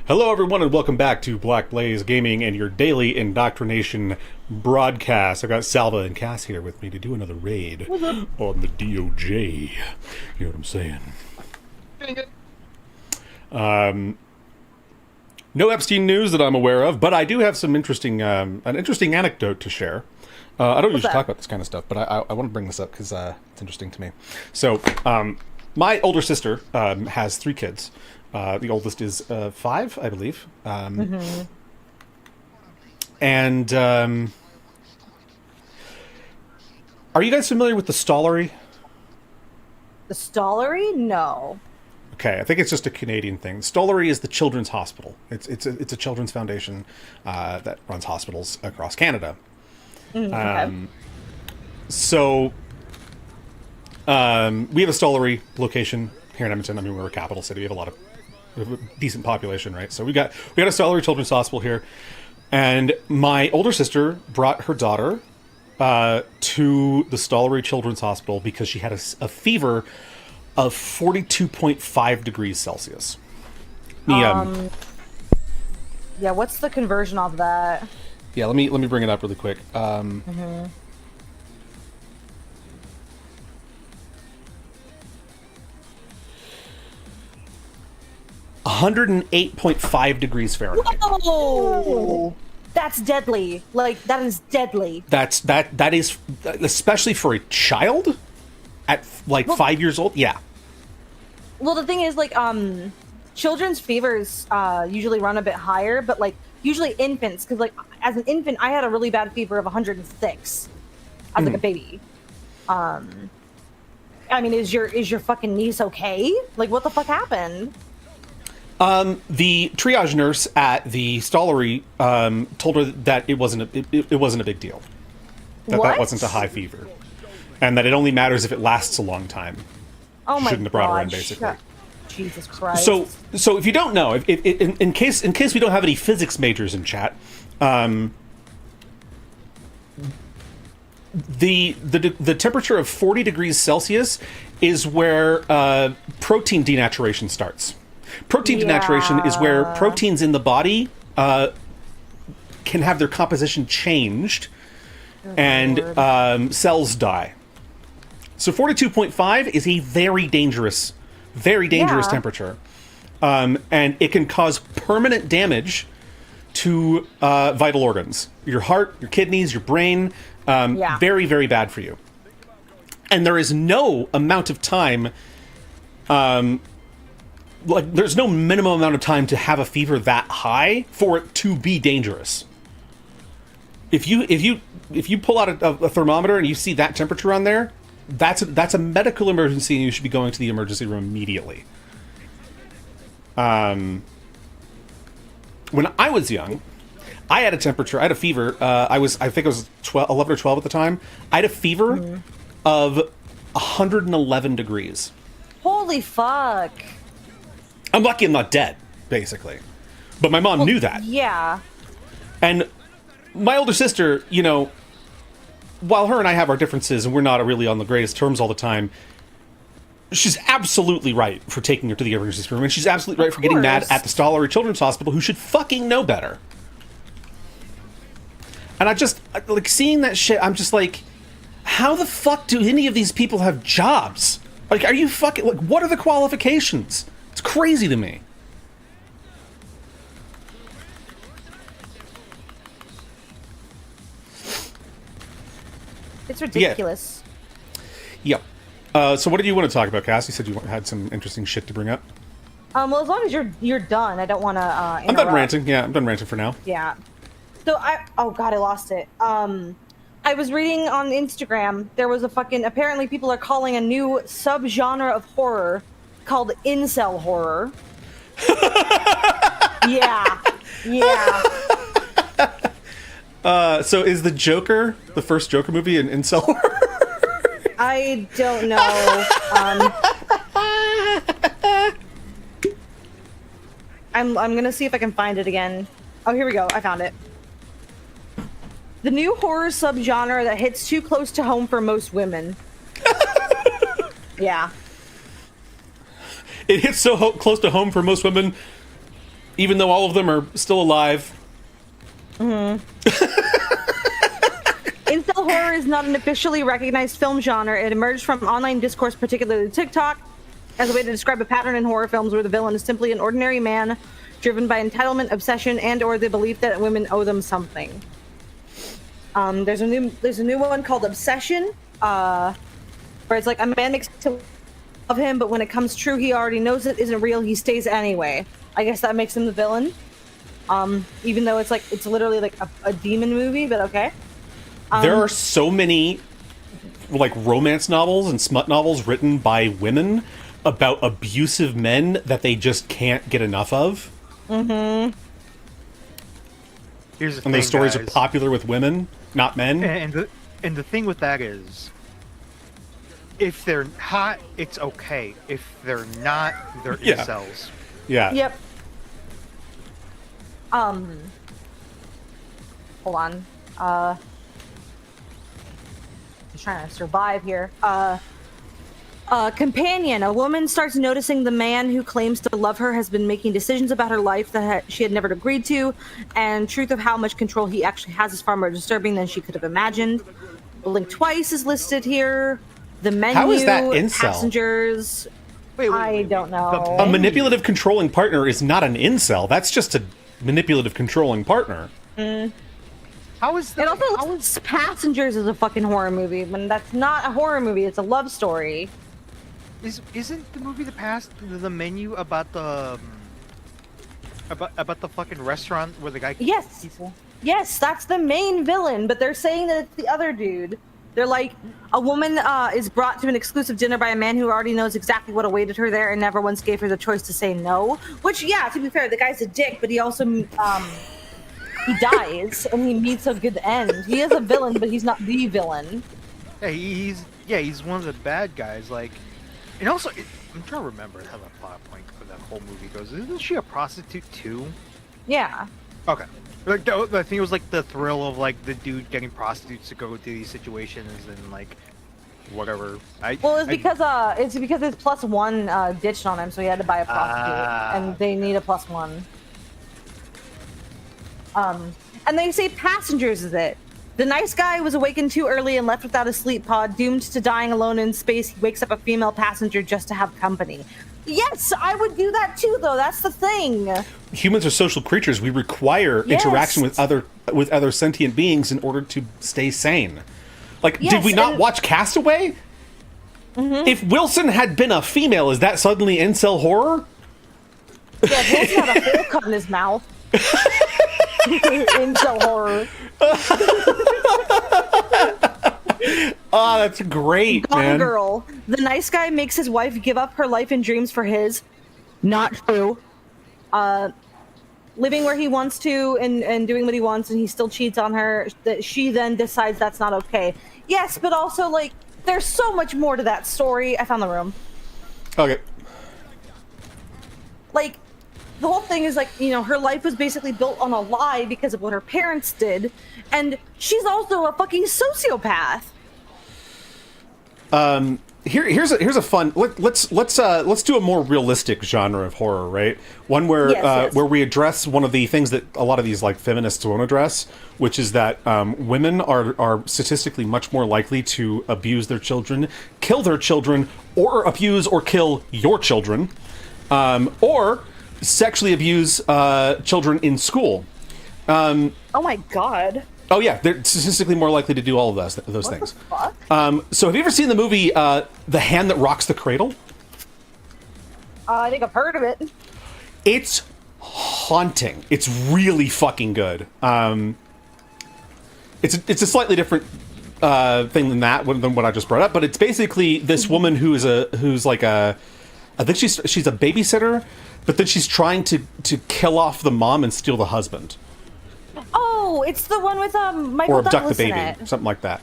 Hello, everyone, and welcome back to Black Blaze Gaming and your daily indoctrination broadcast. I've got Salva and Cass here with me to do another raid on the DOJ. You know what I'm saying? No Epstein news that I'm aware of, but I do have some interesting, an interesting anecdote to share. I don't usually talk about this kind of stuff, but I want to bring this up because it's interesting to me. So, my older sister has 3 kids. The oldest is 5, I believe. And are you guys familiar with the Stollery? The Stollery? No. Okay, I think it's just a Canadian thing. Stollery is the children's hospital. It's a children's foundation that runs hospitals across Canada. Okay. So we have a Stollery location here in Edmonton. I mean, we're a capital city. We have a decent population, right? So we got a Stollery Children's Hospital here, and my older sister brought her daughter to the Stollery Children's Hospital because she had a fever of 42.5 degrees Celsius. Yeah, what's the conversion of that? Yeah, let me bring it up really quick. 108.5 degrees Fahrenheit. Whoa! That's deadly. Like, that is deadly. That is, especially for a child at like 5 years old. Yeah. Well, the thing is, like, children's fevers usually run a bit higher, but like usually infants, because like as an infant, I had a really bad fever of 106 as like a baby. I mean, is your fucking niece okay? Like, what the fuck happened? The triage nurse at the Stollery told her that it wasn't a big deal. That wasn't a high fever, and that it only matters if it lasts a long time. Oh my Shouldn't have brought her in, basically. Jesus Christ. So if you don't know, in case we don't have any physics majors in chat, the temperature of 40 degrees Celsius is where protein denaturation starts. Protein denaturation is where proteins in the body can have their composition changed and cells die. So 42.5 is a very dangerous temperature. And it can cause permanent damage to vital organs. Your heart, your kidneys, your brain. Very, very bad for you. And there is no amount of time... there's no minimum amount of time to have a fever that high for it to be dangerous. If you pull out a thermometer and you see that temperature on there, that's a medical emergency, and you should be going to the emergency room immediately. When I was young, I had a temperature. I had a fever. I think I was 11 or 12 at the time. I had a fever of 111 degrees. Holy fuck. I'm lucky I'm not dead, basically. But my mom knew that. Yeah. And my older sister, you know, while her and I have our differences and we're not really on the greatest terms all the time, she's absolutely right for taking her to the emergency room, and she's absolutely right for getting mad at the Stollery Children's Hospital, who should fucking know better. And I just, like, seeing that shit, I'm just like, how the fuck do any of these people have jobs? Like, are you fucking, like, what are the qualifications? It's crazy to me. It's ridiculous. Yep. So what did you want to talk about, Cass? You said you had some interesting shit to bring up. Well, as long as you're done, I don't want to interrupt. I'm done ranting. Yeah, I'm done ranting for now. Yeah. So oh god, I lost it. I was reading on Instagram, there was apparently people are calling a new subgenre of horror called incel horror. Yeah. So is the Joker, the first Joker movie, an incel horror? I don't know. I'm gonna see if I can find it again. Oh, here we go. I found it. The new horror subgenre that hits too close to home for most women. Yeah. It hits so close to home for most women even though all of them are still alive. Incel horror is not an officially recognized film genre. It emerged from online discourse, particularly TikTok, as a way to describe a pattern in horror films where the villain is simply an ordinary man driven by entitlement, obsession, and or the belief that women owe them something. There's a new one called Obsession, where it's like a man makes to love him, but when it comes true, he already knows it isn't real. He stays anyway. I guess that makes him the villain. Even though it's literally like a demon movie, but okay. There are so many like romance novels and smut novels written by women about abusive men that they just can't get enough of. Mm-hmm. Here's the And thing, those stories guys. are popular with women, not men. And the thing with that is, if they're hot, it's okay. If they're not, they're Yeah. incels. Yeah. Yep. Hold on. Just trying to survive here. Companion. A woman starts noticing the man who claims to love her has been making decisions about her life that she had never agreed to, and truth of how much control he actually has is far more disturbing than she could have imagined. Blink Twice is listed here. The menu. How is that incel? Passengers. Wait, I don't know. The A manipulative controlling partner is not an incel. That's just a manipulative controlling partner. How is It that? also lists Passengers as a fucking horror movie when that's not a horror movie. It's a love story. Isn't the movie the menu about the about the fucking restaurant where the guy kills Yes. people? Yes, that's the main villain, but they're saying that it's the other dude. They're like, a woman is brought to an exclusive dinner by a man who already knows exactly what awaited her there and never once gave her the choice to say no. Which, yeah, to be fair, the guy's a dick, but he also, he dies and he meets a good end. He is a villain, but he's not the villain. Yeah, he's one of the bad guys. Like, and also, I'm trying to remember how the plot point for that whole movie goes. Isn't she a prostitute too? Yeah. Okay. Like, I think it was like the thrill of like the dude getting prostitutes to go to these situations and like whatever. Well, it's because his plus one ditched on him, so he had to buy a prostitute, and they need a plus one. And they say Passengers is it. The nice guy was awakened too early and left without a sleep pod, doomed to dying alone in space. He wakes up a female passenger just to have company. Yes, I would do that too, though. That's the thing. Humans are social creatures. We require interaction with other sentient beings in order to stay sane. Like, Yes, did we not and- watch Castaway? If Wilson had been a female, is that suddenly incel horror? Yeah, Will's got a hole cut in his mouth. Incel horror. Oh, that's great, Gone man. Girl. The nice guy makes his wife give up her life and dreams for his. Not true. Living where he wants to and doing what he wants, and he still cheats on her. That she then decides that's not okay. Yes, but also, like, there's so much more to that story. I found the room. Okay. Like, the whole thing is like, you know, her life was basically built on a lie because of what her parents did, and she's also a fucking sociopath. Here's a fun. Let's do a more realistic genre of horror, right? One where Yes. where we address one of the things that a lot of these like feminists won't address, which is that women are statistically much more likely to abuse their children, kill their children, or abuse or kill your children, or sexually abuse children in school. Oh my god. Oh yeah, they're statistically more likely to do all of those What things. the fuck? So have you ever seen the movie The Hand That Rocks the Cradle? I think I've heard of it. It's haunting. It's really fucking good. It's a slightly different thing than what I just brought up, but it's basically this woman who's like a, I think she's a babysitter, but then she's trying to kill off the mom and steal the husband. Oh, it's the one with Michael Or abduct Douglas the in baby, it. something like that.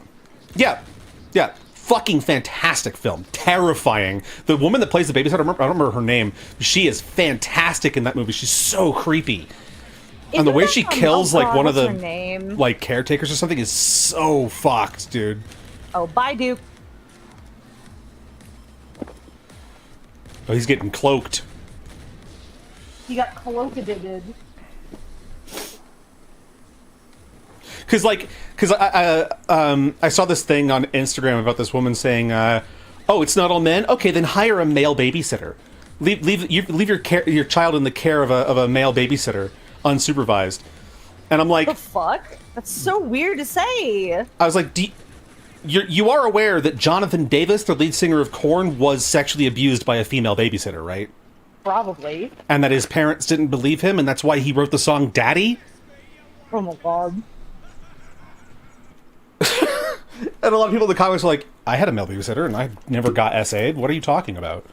Yeah, fucking fantastic film, terrifying. The woman that plays the babysitter, I don't remember her name. She is fantastic in that movie. She's so creepy, and the Isn't way that she from- kills oh like God, one of what's the her name? like caretakers or something is so fucked, dude. Oh, bye, Duke. Oh, he's getting cloaked. He got collocated. Because I saw this thing on Instagram about this woman saying, "Oh, it's not all men. Okay, then hire a male babysitter. Leave your child in the care of a male babysitter, unsupervised." And I'm like, The fuck? That's so weird to say. I was like, you are aware that Jonathan Davis, the lead singer of Korn, was sexually abused by a female babysitter, right? Probably. And that his parents didn't believe him, and that's why he wrote the song "Daddy." Oh my god. And a lot of people in the comments are like, I had a male babysitter and I never got SA'd. What are you talking about?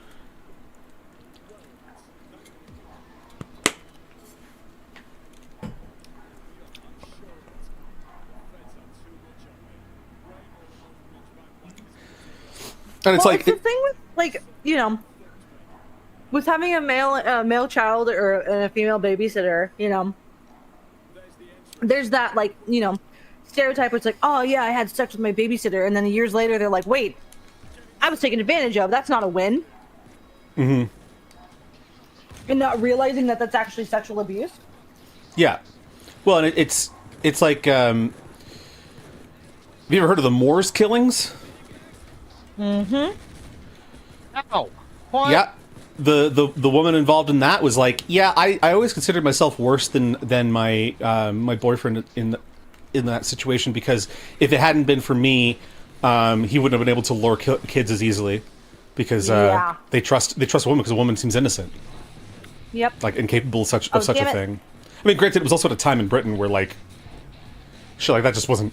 And it's like... the thing with, like, you know, with having a male child or a female babysitter, you know, there's that, like, you know, stereotype where it's like, oh yeah, I had sex with my babysitter, and then years later they're like, wait, I was taken advantage of. That's not a win. Mm-hmm. And not realizing that that's actually sexual abuse. Yeah. Well, and it's like, have you ever heard of the Moors killings? Mm-hmm. Ow. What? Yeah. The woman involved in that was like, yeah, I always considered myself worse than my my boyfriend in that situation, because if it hadn't been for me, he wouldn't have been able to lure kids as easily, because they trust a woman because a woman seems innocent. Yep. Like incapable of such a Damn thing. I mean, granted, it was also at a time in Britain where like shit like that just wasn't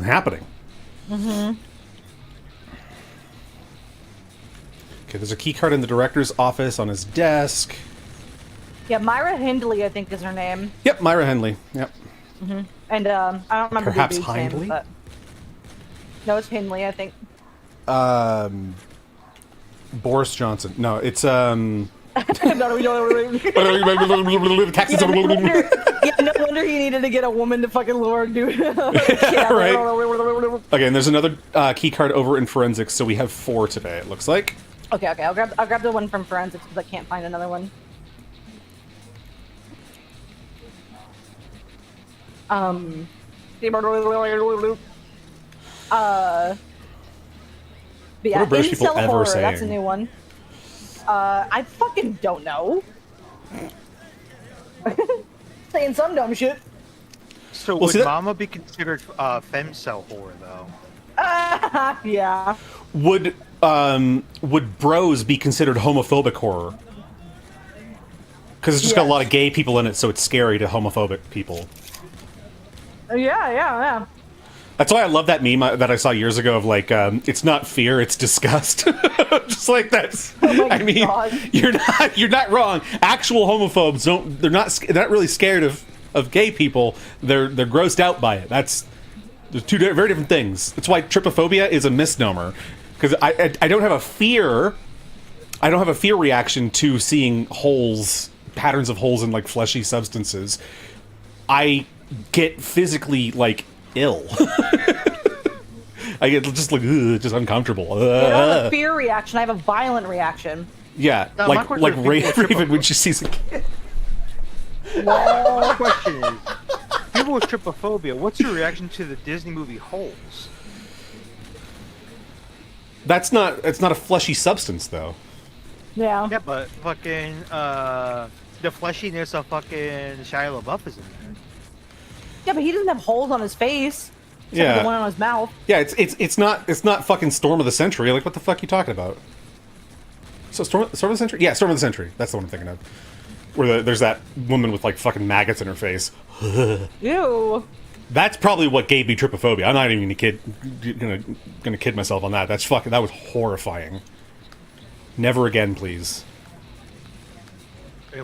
happening. Mm-hmm. Okay, there's a key card in the director's office on his desk. Yeah, Myra Hindley, I think, is her name. Yep, Myra Henley. Yep. Mm-hmm. And I don't remember Perhaps the dude's Hindley? name, but no, it's Hindley, I think. Boris Johnson. No, it's No, Texas. yeah, no wonder he needed to get a woman to fucking lure, dude. Yeah, Right. Okay, and there's another key card over in forensics, so we have 4 today. It looks like. Okay, I'll grab the one from forensics because I can't find another one. But yeah, What are British people incel ever horror, saying? that's a new one. I fucking don't know. Saying some dumb shit. So Well, would see that- Mama be considered femcel horror though? Yeah. Would Bros be considered homophobic horror? Because it's just got a lot of gay people in it, so it's scary to homophobic people. Yeah. That's why I love that meme that I saw years ago of like, it's not fear, it's disgust. Just like that's. Oh my I mean, God. you're not wrong. Actual homophobes they're not really scared of gay people. They're grossed out by it. There's two very different things. That's why trypophobia is a misnomer, because I don't have a fear. I don't have a fear reaction to seeing patterns of holes in like fleshy substances. I get physically like ill. I get just like just uncomfortable. I don't have a fear reaction. I have a violent reaction. Yeah, No, like my question is, Raven when she sees a kid. My question is, people with trypophobia, what's your reaction to the Disney movie Holes? It's not a fleshy substance though. Yeah. Yeah, but fucking the fleshiness of fucking Shia LaBeouf is in there. Yeah, but he doesn't have holes on his face. Except for Yeah. the one on his mouth. Yeah, it's not fucking Storm of the Century. Like, what the fuck are you talking about? So Storm of the Century? Yeah, Storm of the Century. That's the one I'm thinking of. Where there's that woman with like fucking maggots in her face. Ew. That's probably what gave me trypophobia. I'm not even gonna kid myself on that. That was horrifying. Never again, please.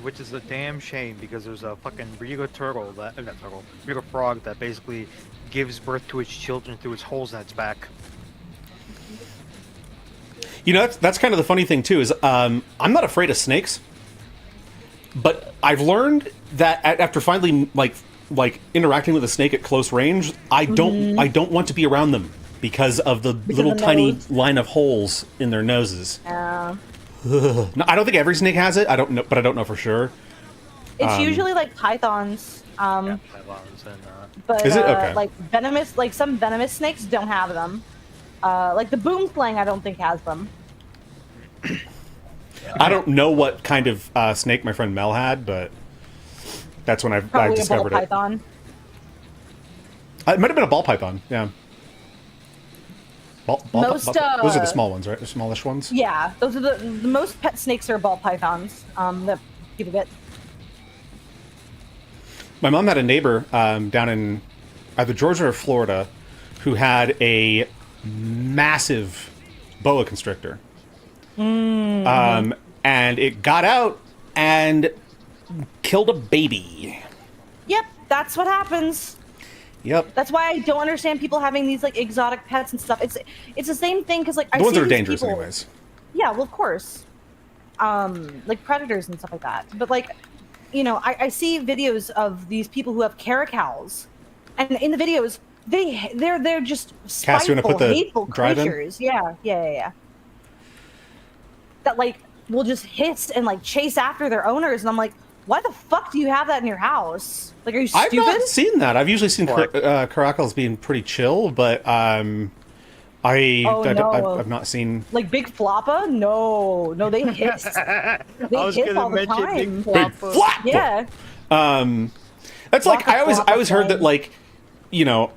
Which is a damn shame because there's a fucking Riga frog that basically gives birth to its children through its holes in its back. You know, that's kind of the funny thing too. Is I'm not afraid of snakes, but I've learned that after finally like interacting with a snake at close range, I don't want to be around them because of the little of the tiny nose. line of holes in their noses. Yeah. No, I don't think every snake has it. I don't know, but I don't know for sure. It's usually like pythons. Yeah, pythons and But Is it? Okay. like venomous, like some venomous snakes don't have them. Like the boom slang, I don't think has them. I don't know what kind of snake my friend Mel had, but that's when I Probably a ball discovered it. python. It might have been a ball python. Yeah. Those are the small ones, right? The smallish ones. Yeah, those are the most pet snakes are ball pythons. That people get. My mom had a neighbor down in either Georgia or Florida who had a massive boa constrictor. And it got out and killed a baby. Yep, that's what happens. Yep. That's why I don't understand people having these like exotic pets and stuff. It's the same thing because like The I ones see that are these dangerous, people- anyways. Yeah, well, of course. Like predators and stuff like that. But like, you know, I see videos of these people who have caracals, and in the videos, they're just Cass, you wanna spiteful, put the hateful drive in? creatures. Yeah. That like will just hiss and like chase after their owners, and I'm like, why the fuck do you have that in your house? Like, are you I've stupid? not seen that. I've usually seen What? caracals being pretty chill, but Oh, no. I've not seen. Like Big Floppa? No, they hiss. They I was hiss gonna all the mention time. Big Big Floppa. flop! Yeah. That's like Floppa, I always heard that floppa. like, you know,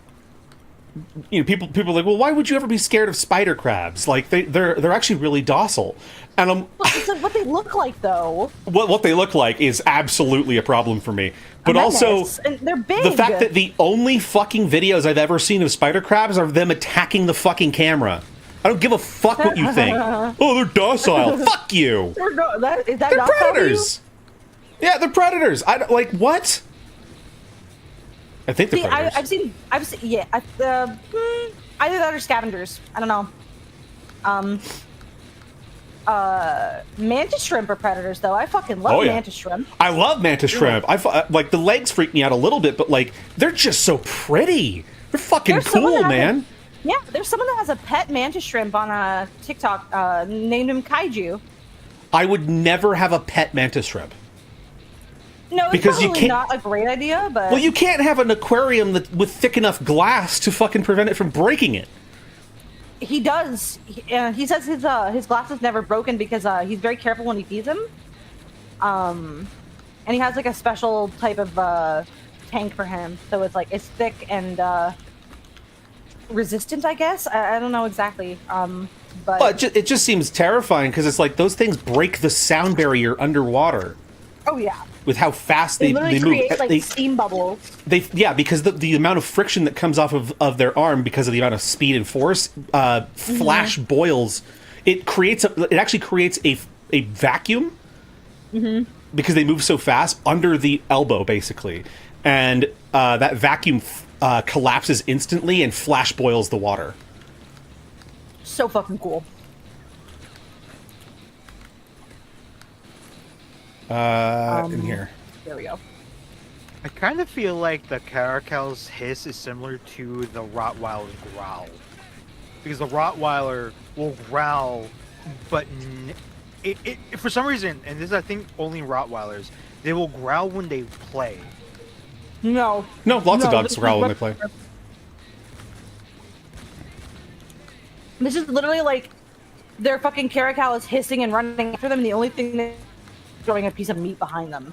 people are like, well, why would you ever be scared of spider crabs? Like they're actually really docile, and Well, it's like what they look like, though. what they look like is absolutely a problem for me. But Menace. also And they're big. the fact that the only fucking videos I've ever seen of spider crabs are them attacking the fucking camera. I don't give a fuck what you think. Oh, they're docile. Fuck you. is that They're not predators. Yeah, they're predators. I don't, like what? I think they're See, predators. I've seen, yeah, either that or scavengers. I don't know. Mantis shrimp are predators, though. I fucking love Oh, yeah. mantis shrimp. I love mantis shrimp. Like the legs freak me out a little bit, but like they're just so pretty. They're fucking There's someone cool, that has man. Yeah, there's someone that has a pet mantis shrimp on a TikTok named him Kaiju. I would never have a pet mantis shrimp. No, it's Because you probably can't- not a great idea, but Well, you can't have an aquarium with thick enough glass to fucking prevent it from breaking it. he does. He says his glass is never broken because he's very careful when he feeds him. And he has like a special type of tank for him, so it's like it's thick and resistant, I guess. I don't know exactly. But It just seems terrifying because it's like those things break the sound barrier underwater oh yeah, with how fast they they literally move. create like They- steam bubbles. because the amount of friction that comes off of their arm because of the amount of speed and force flash boils. It actually creates a vacuum because they move so fast under the elbow basically, and that vacuum collapses instantly and flash boils the water. So fucking cool. In here. There we go. I kind of feel like the caracal's hiss is similar to the Rottweiler's growl. Because the Rottweiler will growl, but it for some reason, and this is I think only Rottweilers, they will growl when they play. No, Lots of dogs this is growl when they what- play. This is literally like their fucking caracal is hissing and running after them, and the only thing that's throwing a piece of meat behind them.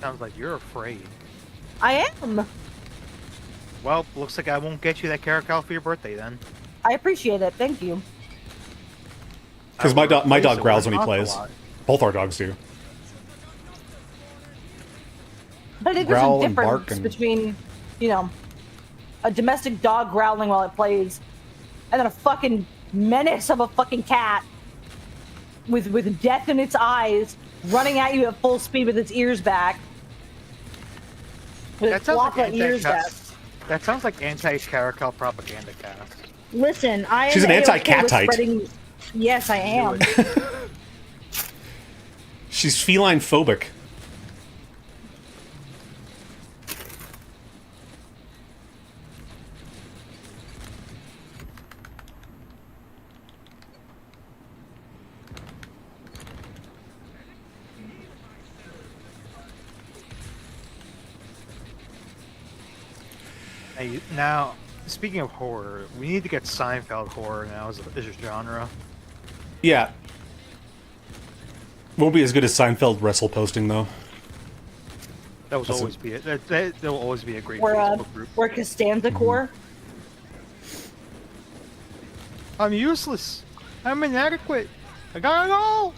Sounds like you're afraid. I am. Well, looks like I won't get you that caracal for your birthday then. I appreciate it. Thank you. Because I my will dog replace it growls with when he an plays. ocelot. Both our dogs do. But I think there's Growl some and bark difference and- between, you know, a domestic dog growling while it plays, and then a fucking menace of a fucking cat with death in its eyes, running at you at full speed with its ears back. With That its sounds like floppa ears back. That sounds like anti-caracal propaganda, Cass. Listen, I am She's an A-okay with anti-catite. spreading- Yes, I am. She's feline phobic. Hey, now, speaking of horror, we need to get Seinfeld horror now as a genre. Yeah. Won't be as good as Seinfeld wrestle posting though. That will That's always be it. There will always be a great Or Facebook group. or Costanza Core. I'm useless. I'm inadequate. I gotta go.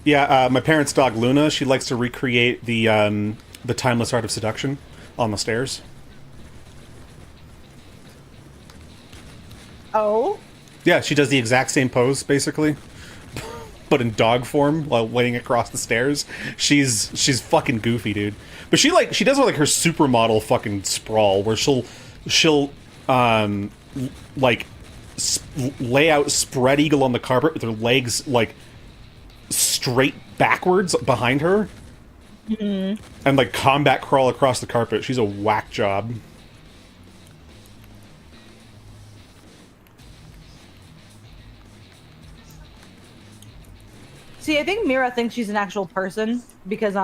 Yeah, my parents' dog Luna, she likes to recreate the timeless art of seduction on the stairs. Oh. Yeah, she does the exact same pose basically, but in dog form while wading across the stairs. She's fucking goofy, dude. But she does like her supermodel fucking sprawl where she'll like lay out spread eagle on the carpet with her legs like straight backwards behind her, and like combat crawl across the carpet. She's a whack job. See, I think Mira thinks she's an actual person because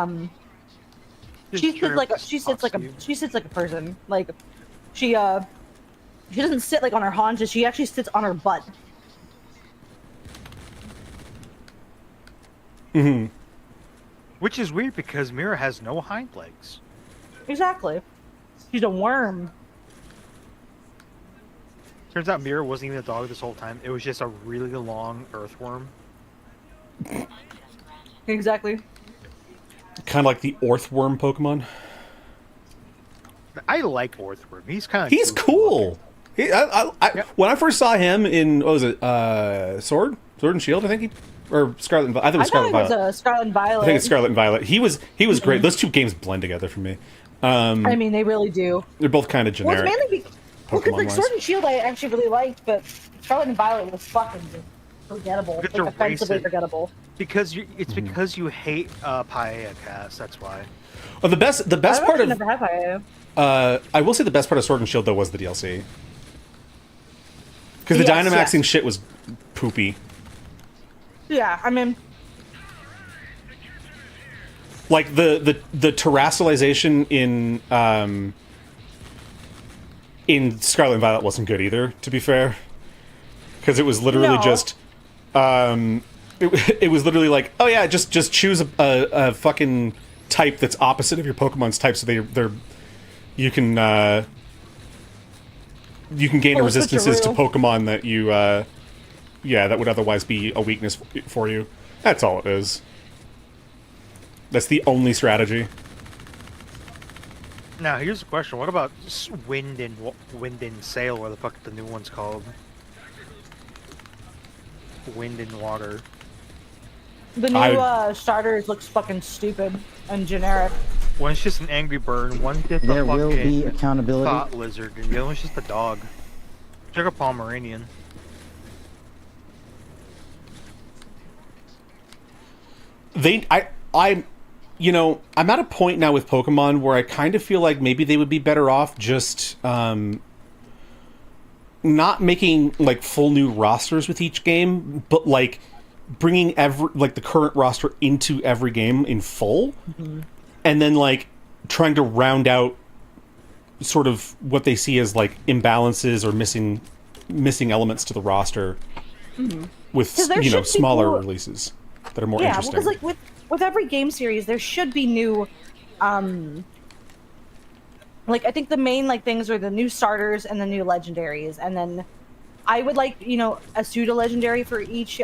she sits like a person. Like she doesn't sit like on her haunches. She actually sits on her butt. Mm-hmm. Which is weird because Mira has no hind legs. Exactly. She's a worm. Turns out Mira wasn't even a dog this whole time. It was just a really long earthworm. Exactly. Kind of like the Orthworm Pokemon. I like Orthworm. He's kind of He's cool. When I first saw him in what was it, Sword and Shield, I think or Scarlet and Violet. I think it was Scarlet and Violet. It was Scarlet and Violet. I think it's Scarlet and Violet. He was great. Those two games blend together for me. I mean, they really do. They're both kind of generic. Well, it's mainly because like Sword and Shield, I actually really liked, but Scarlet and Violet was fucking just forgettable. Like, offensively forgettable. Because because you hate Paella Cast. That's why. Well, the best part of never had Paella. I will say the best part of Sword and Shield though was the DLC. Because the Dynamaxing shit was poopy. Yeah, I mean, like the terrestrialization in Scarlet and Violet wasn't good either, to be fair, because it was literally just it was literally like, oh yeah, just choose a fucking type that's opposite of your Pokemon's type, so they're you can gain resistances to Pokemon that you that would otherwise be a weakness for you. That's all it is. That's the only strategy. Now, here's the question. What about Wind and Sail, or the fuck the new one's called? Wind and Water. The new starters looks fucking stupid and generic. One's just an angry bird, one's just a fucking thought lizard, and the other one's just a dog. Check a Pomeranian. I'm at a point now with Pokemon where I kind of feel like maybe they would be better off just not making like full new rosters with each game, but like bringing the current roster into every game in full, and then like trying to round out sort of what they see as like imbalances or missing elements to the roster with smaller releases that are more interesting. Yeah, because like with every game series, there should be new, like I think the main like things are the new starters and the new legendaries, and then I would like a pseudo legendary for each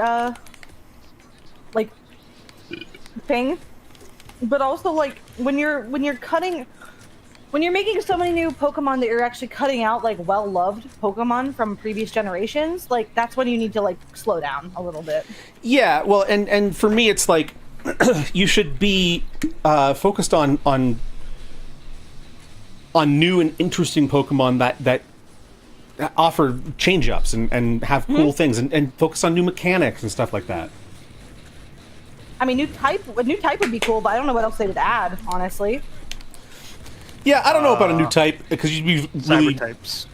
like thing, but also like when you're making so many new Pokemon that you're actually cutting out like well-loved Pokemon from previous generations, like that's when you need to like slow down a little bit. Yeah, well, and for me, it's like you should be focused on new and interesting Pokemon that offer change-ups and have cool things and focus on new mechanics and stuff like that. I mean, a new type would be cool, but I don't know what else they would add, honestly. Yeah, I don't know about a new type because you'd be really types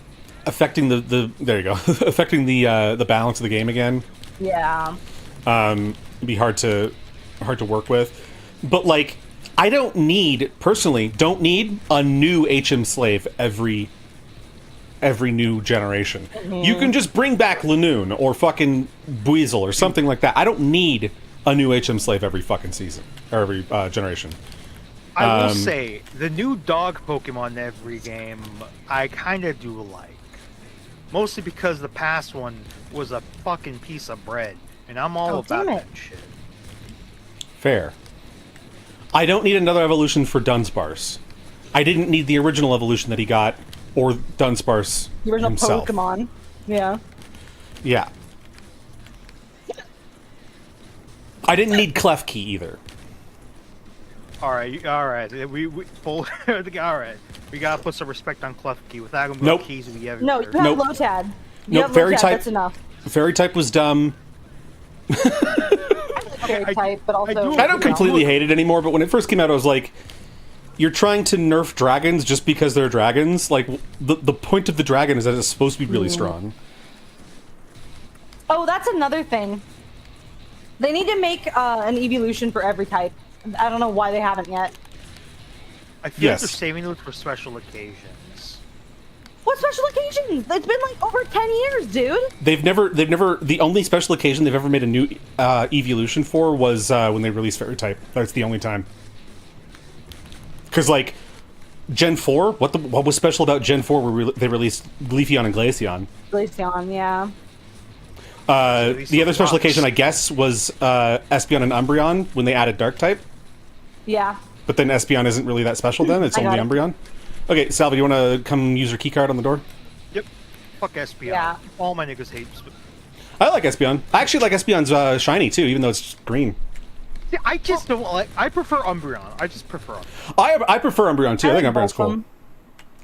affecting the there you go affecting the balance of the game again. Yeah. It'd be hard to work with, but like I personally don't need a new HM slave every every new generation. You can just bring back Lanoon or fucking Buizel or something like that. I don't need a new HM Slave every fucking season or every generation. I will say, the new dog Pokemon every game, I kind of do like. Mostly because the past one was a fucking piece of bread, and I'm all about that shit. Fair. I don't need another evolution for Dunsparce. I didn't need the original evolution that he got, or Dunsparce The original himself. Pokemon. Yeah. Yeah. I didn't need Klefki either. All right. We full. All right. We gotta put some respect on Klefki. Without him, Nope. keys we ever. No, you have Nope. Lotad. You Nope, have fairy Lotad, type- That's enough. Fairy type was dumb. Fairy type, but also. I don't completely hate it anymore, but when it first came out, I was like, you're trying to nerf dragons just because they're dragons? Like, the point of the dragon is that it's supposed to be really strong. Oh, that's another thing. They need to make an evolution for every type. I don't know why they haven't yet. I feel like Yes. they're saving those for special occasions. What special occasions? It's been like over 10 years, dude. They've never, the only special occasion they've ever made a new evolution for was when they released Fairy type. That's the only time. Because, like, Gen 4, what was special about Gen 4 where they released Leafeon and Glaceon? Glaceon, yeah. The other special occasion, I guess, was Espeon and Umbreon when they added Dark type. Yeah. But then Espeon isn't really that special then, it's I only got it. Umbreon. Okay, Salvi, you want to come use your keycard on the door? Yep. Fuck Espeon. Yeah. All my niggas hate. I like Espeon. I actually like Espeon's shiny too, even though it's green. Yeah, I just don't like. I prefer Umbreon. I just prefer Umbreon. I prefer Umbreon too. I think like Umbreon's both cool. of them.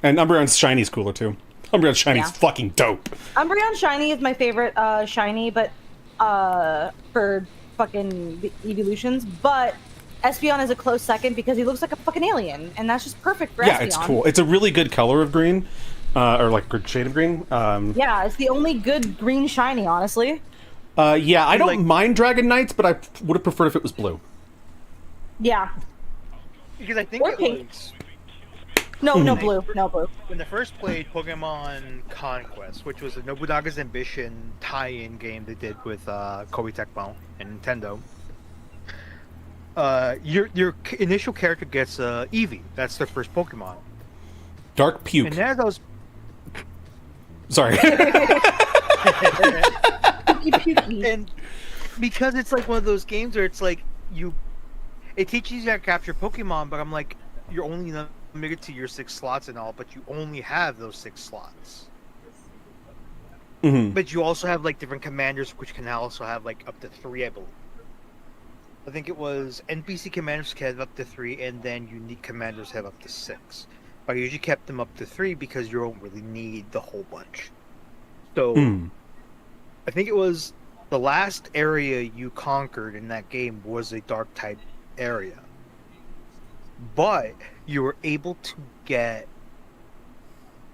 And Umbreon's shiny's cooler too. Umbreon's shiny's Yeah. fucking dope. Umbreon Shiny is my favorite shiny, but for fucking the evolutions. But Espeon is a close second because he looks like a fucking alien, and that's just perfect for Yeah, Espeon. it's cool. It's a really good color of green, or like good shade of green. Yeah, it's the only good green shiny, honestly. Yeah, I don't like- mind Dragon Knights, but I would have preferred if it was blue. Yeah. Because I think Or it pink. was No, no blue, no blue. when they first played Pokemon Conquest, which was a Nobunaga's Ambition tie-in game they did with Koei Tecmo and Nintendo. Your initial character gets Eevee. That's their first Pokemon. Dark Puke. And as I was Sorry. and because it's like one of those games where it's like it teaches you how to capture Pokemon, but I'm like, you're only limited to your 6 slots and all, but you only have those 6 slots. Mhm. But you also have like different commanders, which can also have like up to 3, I believe. I think it was NPC commanders can have up to 3, and then unique commanders have up to 6. But I usually kept them up to 3 because you don't really need the whole bunch. So Mm. I think it was the last area you conquered in that game was a dark type area. But you were able to get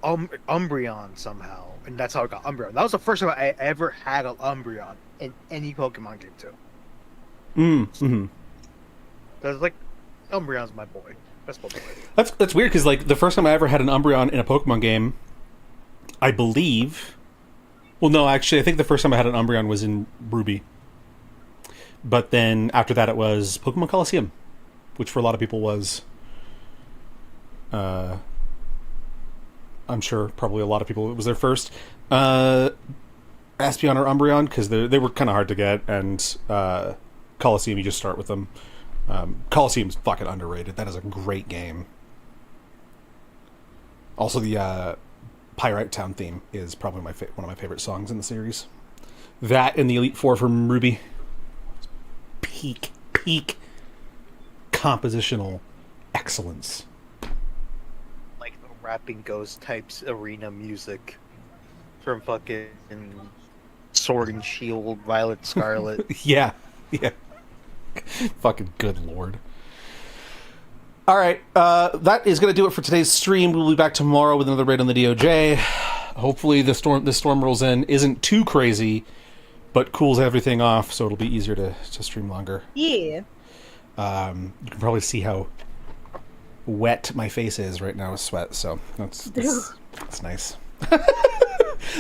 Umbreon somehow, and that's how I got Umbreon. That was the first time I ever had an Umbreon in any Pokemon game too. Mm-hmm. I was like, Umbreon's my boy. That's my boy. That's weird because like the first time I ever had an Umbreon in a Pokemon game, I believe. Well, no, actually, I think the first time I had an Umbreon was in Ruby. But then after that, it was Pokemon Coliseum, which for a lot of people was. I'm sure probably a lot of people it was their first Espeon or Umbreon because they were kind of hard to get, and Coliseum you just start with them. Coliseum's fucking underrated. That is a great game. Also, the Pyrite Town theme is probably one of my favorite songs in the series. That and the Elite Four from Ruby. Peak compositional excellence. Like the rapping ghost types arena music from fucking Sword and Shield, Violet Scarlet. Yeah. Fucking good lord. All right, that is going to do it for today's stream. We'll be back tomorrow with another raid on the DOJ. Hopefully the storm rolls in isn't too crazy, but cools everything off, so it'll be easier to stream longer. Yeah. You can probably see how wet my face is right now with sweat, so that's nice.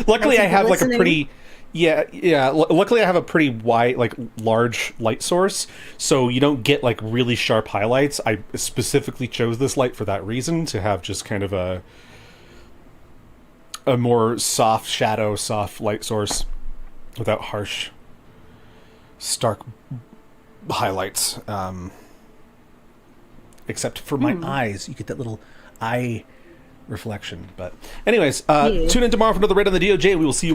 Luckily, I have like a listening. pretty, Luckily, I have a pretty wide, like large light source, so you don't get like really sharp highlights. I specifically chose this light for that reason, to have just kind of a more soft shadow, soft light source without harsh, stark highlights. Except for my eyes, you get that little eye reflection. But anyways, tune in tomorrow for another raid on the DOJ. We will see you